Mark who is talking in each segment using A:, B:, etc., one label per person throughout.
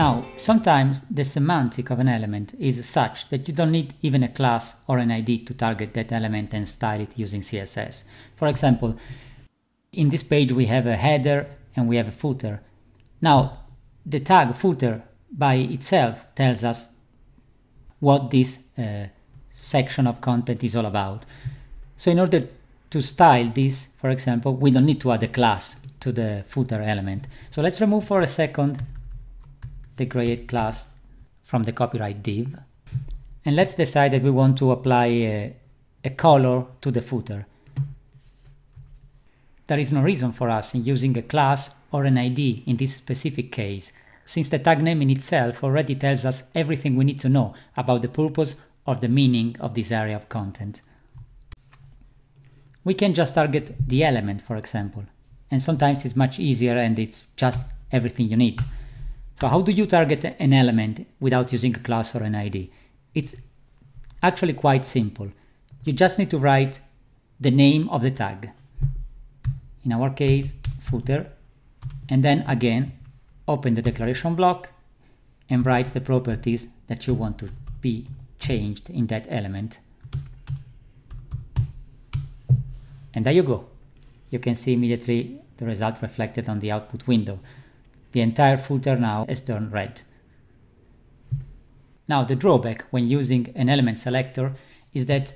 A: Now, sometimes the semantic of an element is such that you don't need even a class or an ID to target that element and style it using CSS. For example, in this page we have a header and we have a footer. Now, the tag footer by itself tells us what this section of content is all about. So in order to style this, for example, we don't need to add a class to the footer element. So let's remove for a second the create class from the copyright div. And let's decide that we want to apply a color to the footer. There is no reason for us in using a class or an ID in this specific case, since the tag name in itself already tells us everything we need to know about the purpose or the meaning of this area of content. We can just target the element, for example, and sometimes it's much easier and it's just everything you need. So how do you target an element without using a class or an ID? It's actually quite simple. You just need to write the name of the tag. In our case, footer, and then again, open the declaration block and write the properties that you want to be changed in that element. And there you go. You can see immediately the result reflected on the output window. The entire footer now is turned red. Now, the drawback when using an element selector is that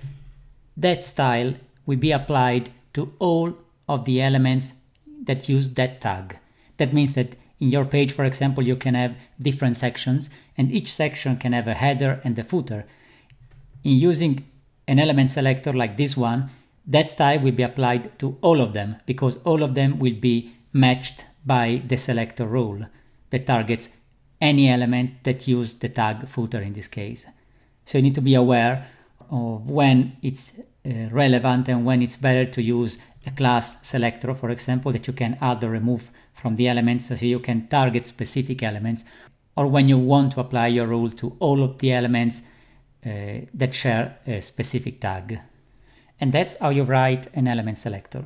A: that style will be applied to all of the elements that use that tag. That means that in your page, for example, you can have different sections, and each section can have a header and a footer. In using an element selector like this one, that style will be applied to all of them, because all of them will be matched by the selector rule that targets any element that use the tag footer in this case. So you need to be aware of when it's relevant and when it's better to use a class selector, for example, that you can add or remove from the elements so you can target specific elements, or when you want to apply your rule to all of the elements that share a specific tag. And that's how you write an element selector.